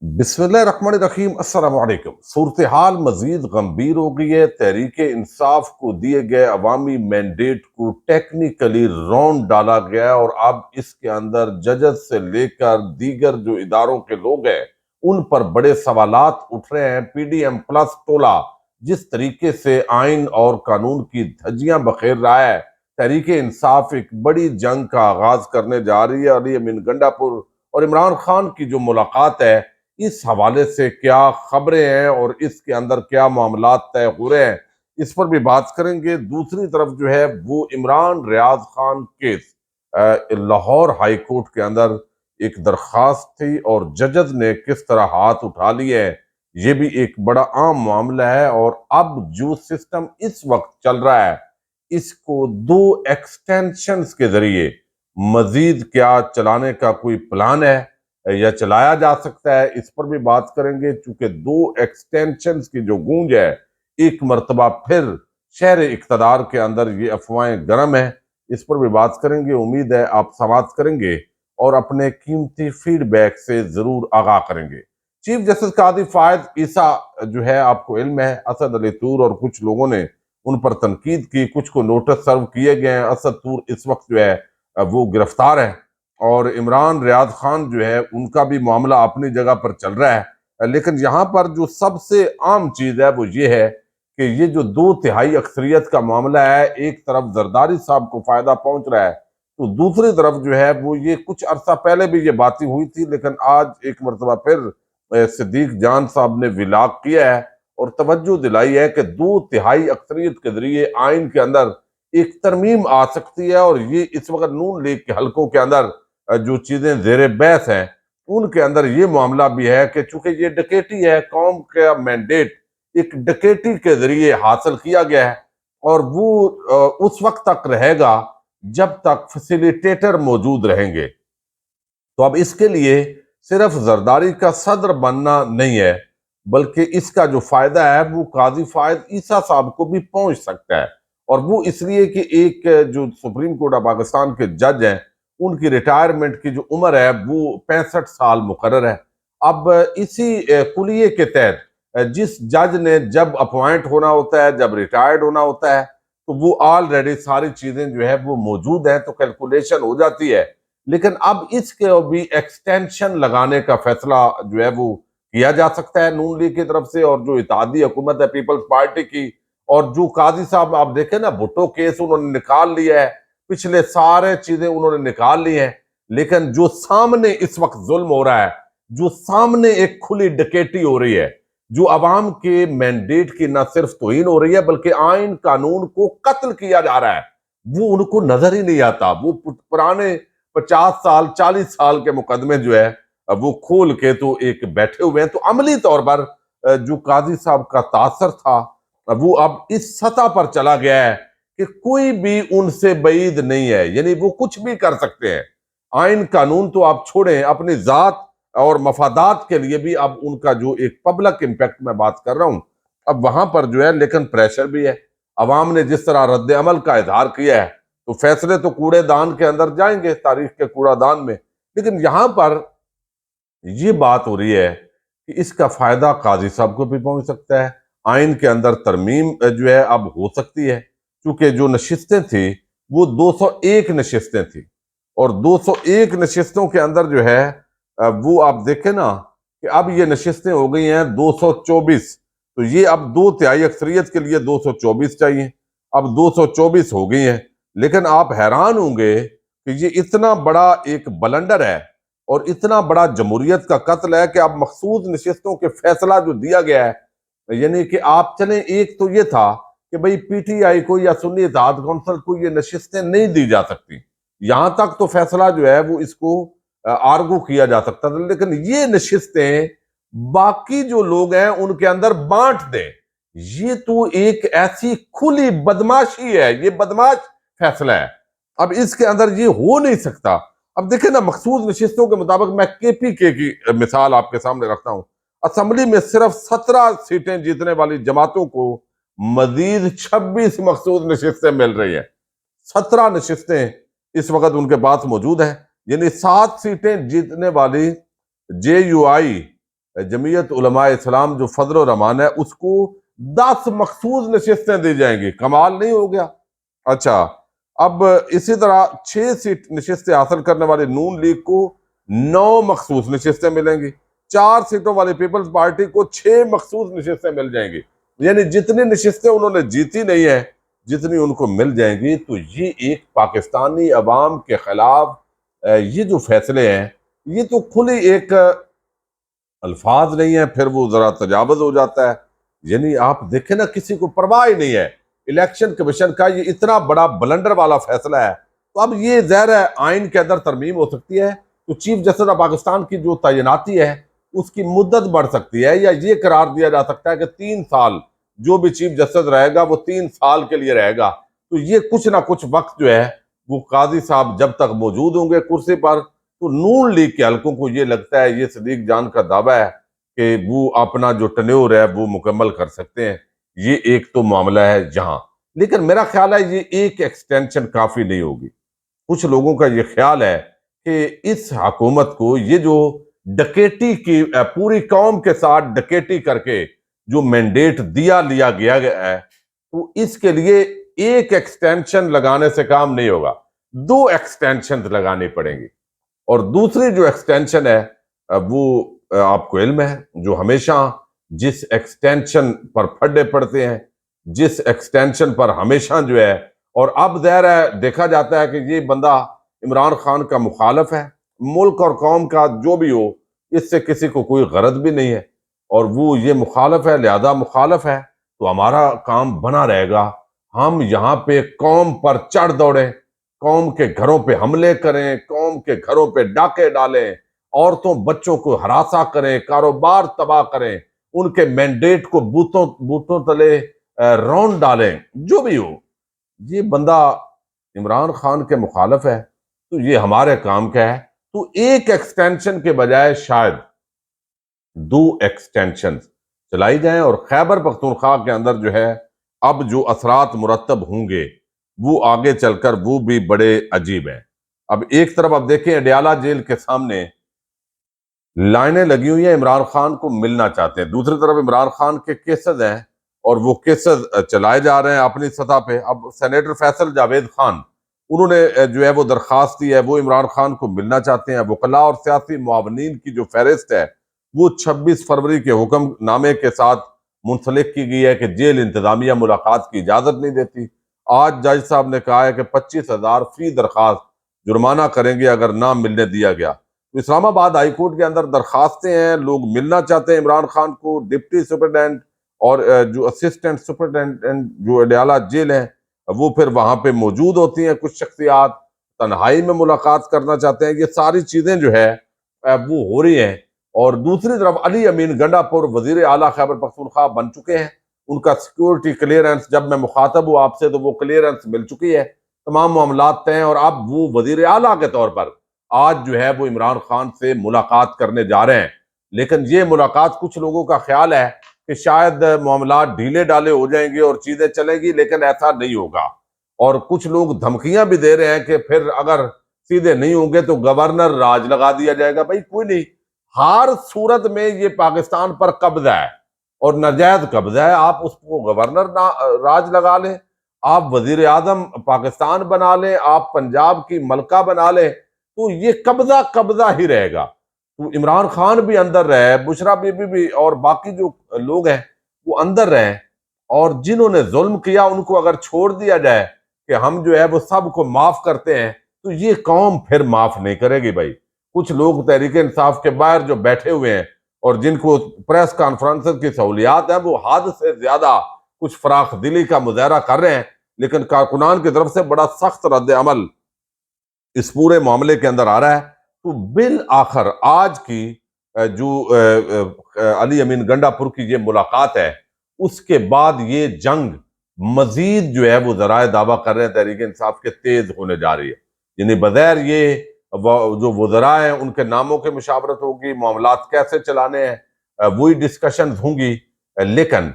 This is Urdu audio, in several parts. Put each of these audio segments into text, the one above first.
بسم اللہ الرحمن الرحیم۔ السلام علیکم۔ صورتحال مزید گمبھیر ہو گئی ہے۔ تحریک انصاف کو دیے گئے عوامی مینڈیٹ کو ٹیکنیکلی رون ڈالا گیا ہے اور اب اس کے اندر ججز سے لے کر دیگر جو اداروں کے لوگ ہیں ان پر بڑے سوالات اٹھ رہے ہیں۔ پی ڈی ایم پلس ٹولہ جس طریقے سے آئین اور قانون کی دھجیاں بکھیر رہا ہے، تحریک انصاف ایک بڑی جنگ کا آغاز کرنے جا رہی ہے۔ علی امین گنڈاپور اور عمران خان کی جو ملاقات ہے، اس حوالے سے کیا خبریں ہیں اور اس کے اندر کیا معاملات طے ہو رہے ہیں، اس پر بھی بات کریں گے۔ دوسری طرف جو ہے وہ Imran Riaz Khan case, Lahore High Court کے اندر ایک درخواست تھی اور ججز نے کس طرح ہاتھ اٹھا لیے ہیں، یہ بھی ایک بڑا عام معاملہ ہے۔ اور اب جو سسٹم اس وقت چل رہا ہے، اس کو دو ایکسٹینشنز کے ذریعے مزید کیا چلانے کا کوئی پلان ہے یا چلایا جا سکتا ہے، اس پر بھی بات کریں گے۔ چونکہ دو ایکسٹینشنز کی جو گونج ہے، ایک مرتبہ پھر شہر اقتدار کے اندر یہ افواہیں گرم ہیں، اس پر بھی بات کریں گے۔ امید ہے آپ سماعت کریں گے اور اپنے قیمتی فیڈ بیک سے ضرور آگاہ کریں گے۔ چیف جسٹس قاضی فائز عیسیٰ جو ہے، آپ کو علم ہے، اسد علی طور اور کچھ لوگوں نے ان پر تنقید کی، کچھ کو نوٹس سرو کیے گئے ہیں۔ اسد طور اس وقت جو ہے وہ گرفتار ہے اور عمران ریاض خان جو ہے ان کا بھی معاملہ اپنی جگہ پر چل رہا ہے۔ لیکن یہاں پر جو سب سے عام چیز ہے وہ یہ ہے کہ یہ جو 2/3 اکثریت کا معاملہ ہے، ایک طرف زرداری صاحب کو فائدہ پہنچ رہا ہے تو دوسری طرف جو ہے وہ یہ کچھ عرصہ پہلے بھی یہ باتیں ہوئی تھی، لیکن آج ایک مرتبہ پھر صدیق جان صاحب نے ولاگ کیا ہے اور توجہ دلائی ہے کہ 2/3 اکثریت کے ذریعے آئین کے اندر ایک ترمیم آ سکتی ہے۔ اور یہ اس وقت نون لیگ کے حلقوں کے اندر جو چیزیں زیر بحث ہیں ان کے اندر یہ معاملہ بھی ہے کہ چونکہ یہ ڈکیٹی ہے، قوم کا مینڈیٹ ایک ڈکیٹی کے ذریعے حاصل کیا گیا ہے اور وہ اس وقت تک رہے گا جب تک فیسیلیٹیٹر موجود رہیں گے۔ تو اب اس کے لیے صرف زرداری کا صدر بننا نہیں ہے، بلکہ اس کا جو فائدہ ہے وہ قاضی فائز عیسیٰ صاحب کو بھی پہنچ سکتا ہے۔ اور وہ اس لیے کہ ایک جو سپریم کورٹ آف پاکستان کے جج ہیں، ان کی ریٹائرمنٹ کی جو عمر ہے وہ 65 سال مقرر ہے۔ اب اسی کلیے کے تحت جس جج نے جب اپوائنٹ ہونا ہوتا ہے، جب ریٹائرڈ ہونا ہوتا ہے، تو وہ آلریڈی ساری چیزیں جو ہے وہ موجود ہیں، تو کیلکولیشن ہو جاتی ہے۔ لیکن اب اس کے بھی ایکسٹینشن لگانے کا فیصلہ جو ہے وہ کیا جا سکتا ہے نون لیگ کی طرف سے، اور جو اتحادی حکومت ہے پیپلز پارٹی کی، اور جو قاضی صاحب آپ دیکھیں نا، بھٹو کیس انہوں نے نکال لیا ہے، پچھلے سارے چیزیں انہوں نے نکال لی ہیں، لیکن جو سامنے اس وقت ظلم ہو رہا ہے، جو سامنے ایک کھلی ڈکیٹی ہو رہی ہے، جو عوام کے مینڈیٹ کی نہ صرف توہین ہو رہی ہے بلکہ آئین قانون کو قتل کیا جا رہا ہے، وہ ان کو نظر ہی نہیں آتا۔ وہ پرانے 50 سال 40 سال کے مقدمے جو ہے وہ کھول کے تو ایک بیٹھے ہوئے ہیں۔ تو عملی طور پر جو قاضی صاحب کا تاثر تھا وہ اب اس سطح پر چلا گیا ہے کہ کوئی بھی ان سے بعید نہیں ہے، یعنی وہ کچھ بھی کر سکتے ہیں۔ آئین قانون تو آپ چھوڑیں، اپنی ذات اور مفادات کے لیے بھی اب ان کا جو ایک پبلک امپیکٹ میں بات کر رہا ہوں، اب وہاں پر جو ہے لیکن پریشر بھی ہے۔ عوام نے جس طرح رد عمل کا اظہار کیا ہے تو فیصلے تو کوڑے دان کے اندر جائیں گے، تاریخ کے کوڑا دان میں، لیکن یہاں پر یہ بات ہو رہی ہے کہ اس کا فائدہ قاضی صاحب کو بھی پہنچ سکتا ہے۔ آئین کے اندر ترمیم جو ہے اب ہو سکتی ہے، کیونکہ جو نشستیں تھیں وہ 201 نشستیں تھیں، اور 201 نشستوں کے اندر جو ہے وہ آپ دیکھیں نا کہ اب یہ نشستیں ہو گئی ہیں 224، تو یہ اب 2/3 اکثریت کے لیے 224 چاہیے، اب 224 ہو گئی ہیں۔ لیکن آپ حیران ہوں گے کہ یہ اتنا بڑا ایک بلنڈر ہے اور اتنا بڑا جمہوریت کا قتل ہے کہ اب مخصوص نشستوں کے فیصلہ جو دیا گیا ہے، یعنی کہ آپ چلیں، ایک تو یہ تھا کہ بھئی پی ٹی آئی کو یا سنی اتحاد کونسل کو یہ نشستیں نہیں دی جا سکتی، یہاں تک تو فیصلہ جو ہے وہ اس کو آرگو کیا جا سکتا تھا، لیکن یہ نشستیں باقی جو لوگ ہیں ان کے اندر بانٹ دیں، یہ تو ایک ایسی کھلی بدماشی ہے، یہ بدماش فیصلہ ہے۔ اب اس کے اندر یہ ہو نہیں سکتا۔ اب دیکھیں نا، مخصوص نشستوں کے مطابق میں کے پی کے کی مثال آپ کے سامنے رکھتا ہوں، اسمبلی میں صرف 17 سیٹیں جیتنے والی جماعتوں کو مزید 26 مخصوص نشستیں مل رہی ہیں۔ 17 نشستیں اس وقت ان کے پاس موجود ہیں، یعنی 7 سیٹیں جیتنے والی جے یو آئی جمعیت علماء اسلام جو فضل الرحمان ہے اس کو 10 مخصوص نشستیں دی جائیں گی. کمال نہیں ہو گیا؟ اچھا، اب اسی طرح 6 سیٹ نشستیں حاصل کرنے والے نون لیگ کو 9 مخصوص نشستیں ملیں گی. 4 سیٹوں والی پیپلز پارٹی کو 6 مخصوص نشستیں مل جائیں گی. یعنی جتنی نشستیں انہوں نے جیتی نہیں ہیں جتنی ان کو مل جائیں گی. تو یہ ایک پاکستانی عوام کے خلاف یہ جو فیصلے ہیں یہ تو کھلی ایک الفاظ نہیں ہیں، پھر وہ ذرا تجاوز ہو جاتا ہے. یعنی آپ دیکھیں نا، کسی کو پرواہ ہی نہیں ہے. الیکشن کمیشن کا یہ اتنا بڑا بلنڈر والا فیصلہ ہے. تو اب یہ ظاہر ہے آئین کے اندر ترمیم ہو سکتی ہے، تو چیف جسٹس آف پاکستان کی جو تعیناتی ہے اس کی مدت بڑھ سکتی ہے، یا یہ قرار دیا جا سکتا ہے کہ 3 سال جو بھی چیف جسٹس رہے گا وہ 3 سال کے لیے رہے گا. تو یہ کچھ نہ کچھ وقت جو ہے وہ قاضی صاحب جب تک موجود ہوں گے کرسی پر، تو نون لیگ کے حلقوں کو یہ لگتا ہے، یہ صدیق جان کا دعویٰ ہے کہ وہ اپنا جو ٹنیور ہے وہ مکمل کر سکتے ہیں. یہ ایک تو معاملہ ہے جہاں. لیکن میرا خیال ہے یہ ایک ایکسٹینشن کافی نہیں ہوگی. کچھ لوگوں کا یہ خیال ہے کہ اس حکومت کو یہ جو ڈکیٹی کی پوری قوم کے ساتھ ڈکیٹی کر کے جو مینڈیٹ لیا گیا ہے، تو اس کے لیے ایک ایکسٹینشن لگانے سے کام نہیں ہوگا، 2 ایکسٹینشن لگانی پڑیں گی. اور دوسری جو ایکسٹینشن ہے وہ آپ کو علم ہے، جو ہمیشہ جس ایکسٹینشن پر پھڈے پڑتے ہیں، جس ایکسٹینشن پر ہمیشہ جو ہے، اور اب ظاہر ہے دیکھا جاتا ہے کہ یہ بندہ عمران خان کا مخالف ہے. ملک اور قوم کا جو بھی ہو اس سے کسی کو کوئی غرض بھی نہیں ہے، اور وہ یہ مخالف ہے، لہذا مخالف ہے تو ہمارا کام بنا رہے گا. ہم یہاں پہ قوم پر چڑھ دوڑیں، قوم کے گھروں پہ حملے کریں، قوم کے گھروں پہ ڈاکے ڈالیں، عورتوں بچوں کو ہراساں کریں، کاروبار تباہ کریں، ان کے مینڈیٹ کو بوتوں تلے رون ڈالیں. جو بھی ہو، یہ بندہ عمران خان کے مخالف ہے تو یہ ہمارے کام کا ہے. تو ایک ایکسٹینشن کے بجائے شاید 2 ایکسٹینشن چلائی جائیں. اور خیبر پختونخوا کے اندر جو ہے اب جو اثرات مرتب ہوں گے وہ آگے چل کر وہ بھی بڑے عجیب ہیں. اب ایک طرف آپ دیکھیں اڈیالہ جیل کے سامنے لائنیں لگی ہوئی ہیں، عمران خان کو ملنا چاہتے ہیں. دوسری طرف عمران خان کے کیسز ہیں اور وہ کیسز چلائے جا رہے ہیں اپنی سطح پہ. اب سینیٹر فیصل جاوید خان انہوں نے جو ہے وہ درخواست دی ہے، وہ عمران خان کو ملنا چاہتے ہیں. وکلاء اور سیاسی معاونین کی جو فہرست ہے وہ 26 فروری کے حکم نامے کے ساتھ منسلک کی گئی ہے کہ جیل انتظامیہ ملاقات کی اجازت نہیں دیتی. آج جج صاحب نے کہا ہے کہ 25,000 فی درخواست جرمانہ کریں گے اگر نہ ملنے دیا گیا. اسلام آباد ہائی کورٹ کے اندر درخواستیں ہیں، لوگ ملنا چاہتے ہیں عمران خان کو. ڈپٹی سپرنٹینڈنٹ اور جو اسسٹنٹ سپرنٹینڈنٹ جو اڈیالہ جیل ہیں وہ پھر وہاں پہ موجود ہوتی ہیں. کچھ شخصیات تنہائی میں ملاقات کرنا چاہتے ہیں. یہ ساری چیزیں جو ہے وہ ہو رہی ہیں. اور دوسری طرف علی امین گنڈا پور وزیر اعلیٰ خیبر پختونخوا بن چکے ہیں. ان کا سیکیورٹی کلیئرنس جب میں مخاطب ہوں آپ سے تو وہ کلیئرنس مل چکی ہے، تمام معاملات طے ہیں. اور اب وہ وزیر اعلیٰ کے طور پر آج جو ہے وہ عمران خان سے ملاقات کرنے جا رہے ہیں. لیکن یہ ملاقات کچھ لوگوں کا خیال ہے کہ شاید معاملات ڈھیلے ڈالے ہو جائیں گے اور چیزیں چلیں گی، لیکن ایسا نہیں ہوگا. اور کچھ لوگ دھمکیاں بھی دے رہے ہیں کہ پھر اگر سیدھے نہیں ہوں گے تو گورنر راج لگا دیا جائے گا. بھائی کوئی نہیں، ہر صورت میں یہ پاکستان پر قبضہ ہے اور ناجائز قبضہ ہے. آپ اس کو گورنر راج لگا لیں، آپ وزیر اعظم پاکستان بنا لیں، آپ پنجاب کی ملکہ بنا لیں، تو یہ قبضہ ہی رہے گا. تو عمران خان بھی اندر رہے، بشرا بی بی بھی، اور باقی جو لوگ ہیں وہ اندر رہیں. اور جنہوں نے ظلم کیا ان کو اگر چھوڑ دیا جائے کہ ہم جو ہے وہ سب کو معاف کرتے ہیں، تو یہ قوم پھر معاف نہیں کرے گی. بھائی کچھ لوگ تحریک انصاف کے باہر جو بیٹھے ہوئے ہیں اور جن کو پریس کانفرنس کی سہولیات ہیں وہ حد سے زیادہ کچھ فراخ دلی کا مظاہرہ کر رہے ہیں، لیکن کارکنان کی طرف سے بڑا سخت رد عمل اس پورے معاملے کے اندر آ رہا ہے. تو بالآخر آج کی جو علی امین گنڈا پور کی یہ ملاقات ہے، اس کے بعد یہ جنگ مزید جو ہے وہ ذرائع دعویٰ کر رہے ہیں تحریک انصاف کے تیز ہونے جا رہی ہے. یعنی بظاہر یہ جو وزراء ہیں ان کے ناموں کی مشاورت ہوگی، معاملات کیسے چلانے ہیں وہی ڈسکشنز ہوں گی، لیکن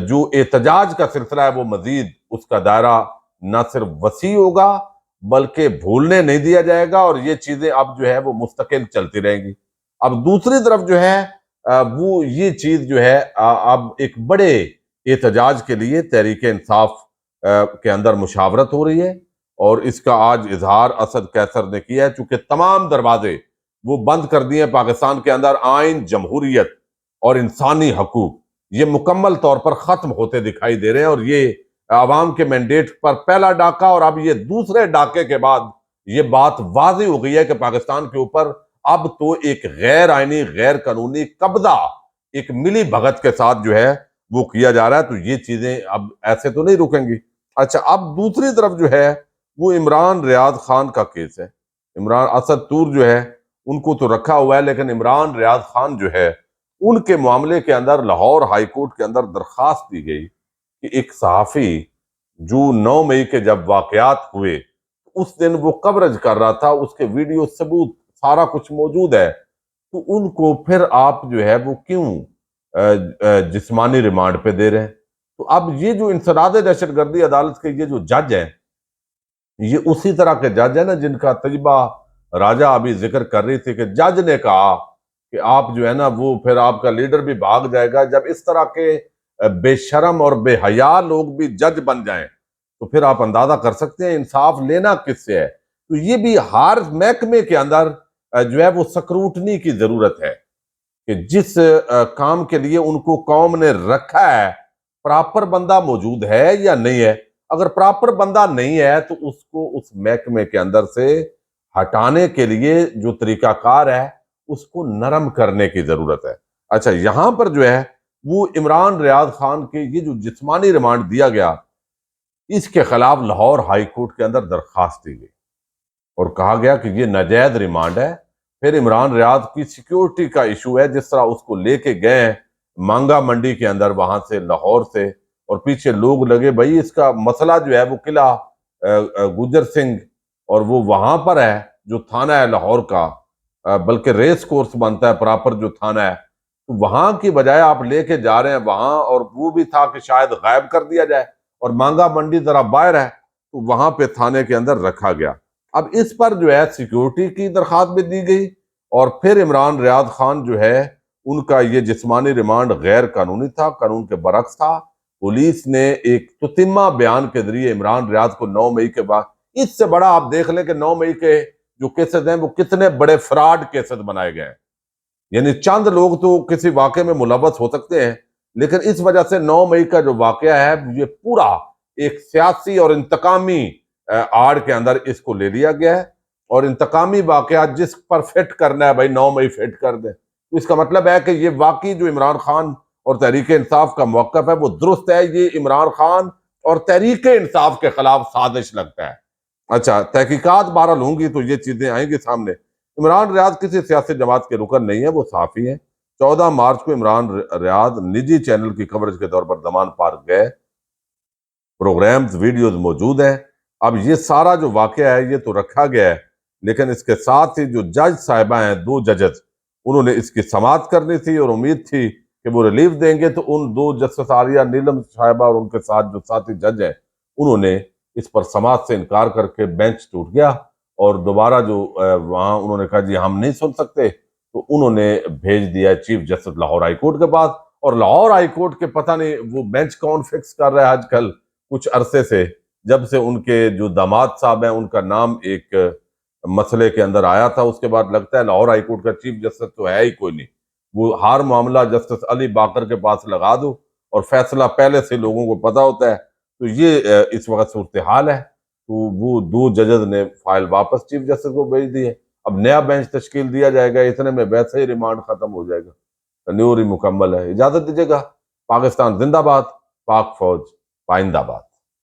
جو احتجاج کا سلسلہ ہے وہ مزید اس کا دائرہ نہ صرف وسیع ہوگا بلکہ بھولنے نہیں دیا جائے گا، اور یہ چیزیں اب جو ہے وہ مستقل چلتی رہیں گی. اب دوسری طرف جو ہے وہ یہ چیز جو ہے اب ایک بڑے احتجاج کے لیے تحریک انصاف کے اندر مشاورت ہو رہی ہے، اور اس کا آج اظہار اسد قیصر نے کیا ہے، چونکہ تمام دروازے وہ بند کر دیے ہیں پاکستان کے اندر۔ آئین، جمہوریت اور انسانی حقوق یہ مکمل طور پر ختم ہوتے دکھائی دے رہے ہیں، اور یہ عوام کے مینڈیٹ پر پہلا ڈاکہ، اور اب یہ دوسرے ڈاکے کے بعد یہ بات واضح ہو گئی ہے کہ پاکستان کے اوپر اب تو ایک غیر آئینی، غیر قانونی قبضہ ایک ملی بھگت کے ساتھ جو ہے وہ کیا جا رہا ہے۔ تو یہ چیزیں اب ایسے تو نہیں رکیں گی۔ اچھا، اب دوسری طرف جو ہے وہ عمران ریاض خان کا کیس ہے۔ عمران اسد طور جو ہے ان کو تو رکھا ہوا ہے، لیکن عمران ریاض خان جو ہے ان کے معاملے کے اندر لاہور ہائی کورٹ کے اندر درخواست دی گئی کہ ایک صحافی جو 9 مئی کے جب واقعات ہوئے اس دن وہ کوریج کر رہا تھا، اس کے ویڈیو ثبوت سارا کچھ موجود ہے، تو ان کو پھر آپ جو ہے وہ کیوں جسمانی ریمانڈ پہ دے رہے ہیں؟ تو اب یہ جو انسداد دہشت گردی عدالت کے یہ جو جج ہیں، یہ اسی طرح کے جج ہیں نا جن کا تجربہ راجہ ابھی ذکر کر رہی تھی، کہ جج نے کہا کہ آپ جو ہے نا وہ پھر آپ کا لیڈر بھی بھاگ جائے گا۔ جب اس طرح کے بے شرم اور بے حیا لوگ بھی جج بن جائیں تو پھر آپ اندازہ کر سکتے ہیں انصاف لینا کس سے ہے۔ تو یہ بھی ہر محکمے کے اندر جو ہے وہ سکروٹنی کی ضرورت ہے کہ جس کام کے لیے ان کو قوم نے رکھا ہے پراپر بندہ موجود ہے یا نہیں ہے۔ اگر پراپر بندہ نہیں ہے تو اس کو اس محکمے کے اندر سے ہٹانے کے لیے جو طریقہ کار ہے اس کو نرم کرنے کی ضرورت ہے۔ اچھا، یہاں پر جو ہے وہ عمران ریاض خان کے یہ جو جسمانی ریمانڈ دیا گیا، اس کے خلاف لاہور ہائی کورٹ کے اندر درخواست دی گئی اور کہا گیا کہ یہ ناجائز ریمانڈ ہے۔ پھر عمران ریاض کی سیکیورٹی کا ایشو ہے، جس طرح اس کو لے کے گئے ہیں مانگا منڈی کے اندر وہاں سے لاہور سے، اور پیچھے لوگ لگے بھائی اس کا مسئلہ جو ہے وہ قلعہ گجر سنگھ اور وہ وہاں پر ہے جو تھانہ ہے لاہور کا، بلکہ ریس کورس بنتا ہے پراپر جو تھانہ ہے، تو وہاں کی بجائے آپ لے کے جا رہے ہیں وہاں، اور وہ بھی تھا کہ شاید غائب کر دیا جائے، اور مانگا منڈی ذرا باہر ہے تو وہاں پہ تھانے کے اندر رکھا گیا۔ اب اس پر جو ہے سیکیورٹی کی درخواست بھی دی گئی، اور پھر عمران ریاض خان جو ہے ان کا یہ جسمانی ریمانڈ غیر قانونی تھا، قانون کے برعکس تھا۔ پولیس نے ایک تتمہ بیان کے ذریعے عمران ریاض کو 9 مئی کے بعد، اس سے بڑا آپ دیکھ لیں کہ 9 مئی کے جو کیسز ہیں وہ کتنے بڑے فراڈ کیسز بنائے گئے ہیں۔ یعنی چند لوگ تو کسی واقعے میں ملوث ہو سکتے ہیں، لیکن اس وجہ سے 9 مئی کا جو واقعہ ہے یہ پورا ایک سیاسی اور انتقامی آڑ کے اندر اس کو لے لیا گیا ہے، اور انتقامی واقعات جس پر فٹ کرنا ہے بھائی 9 مئی فٹ کر دیں۔ اس کا مطلب ہے کہ یہ واقعی جو عمران خان اور تحریک انصاف کا موقف ہے وہ درست ہے، یہ عمران خان اور تحریک انصاف کے خلاف سازش لگتا ہے۔ اچھا، تحقیقات بہرحال ہوں گی تو یہ چیزیں آئیں گی سامنے۔ عمران ریاض کسی سیاسی جماعت کے رکن نہیں ہے، وہ صحافی ہیں۔ 14 مارچ کو عمران ریاض نجی چینل کی کوریج کے طور پر دمان پارک گئے، پروگرامز ویڈیوز موجود ہیں۔ اب یہ سارا جو واقعہ ہے یہ تو رکھا گیا ہے، لیکن اس کے ساتھ ہی جو جج صاحبہ ہیں، 2 ججز، انہوں نے اس کی سماعت کرنی تھی اور امید تھی کہ وہ ریلیف دیں گے، تو ان 2 جسٹس عالیہ نیلم صاحبہ اور ان کے ساتھ جو ساتھی جج ہیں انہوں نے اس پر سماعت سے انکار کر کے بینچ ٹوٹ گیا، اور دوبارہ جو وہاں انہوں نے کہا جی ہم نہیں سن سکتے، تو انہوں نے بھیج دیا chief justice Lahore High Court کے پاس۔ اور لاہور ہائی کورٹ کے پتہ نہیں وہ بینچ کون فکس کر رہا ہے آج کل، کچھ عرصے سے جب سے ان کے جو داماد صاحب ہیں ان کا نام ایک مسئلے کے اندر آیا تھا، اس کے بعد لگتا ہے لاہور ہائی کورٹ کا چیف جسٹس تو ہے ہی کوئی نہیں، وہ ہر معاملہ جسٹس علی باقر کے پاس لگا دو اور فیصلہ پہلے سے لوگوں کو پتہ ہوتا ہے۔ تو یہ اس وقت صورتحال ہے۔ تو وہ 2 ججز نے فائل واپس چیف جسٹس کو بھیج دی ہے۔ اب نیا بینچ تشکیل دیا جائے گا، اتنے میں ویسے ہی ریمانڈ ختم ہو جائے گا، تنیور ہی مکمل ہے۔ اجازت دیجیے گا۔ پاکستان زندہ باد، پاک فوج پائندہ باد۔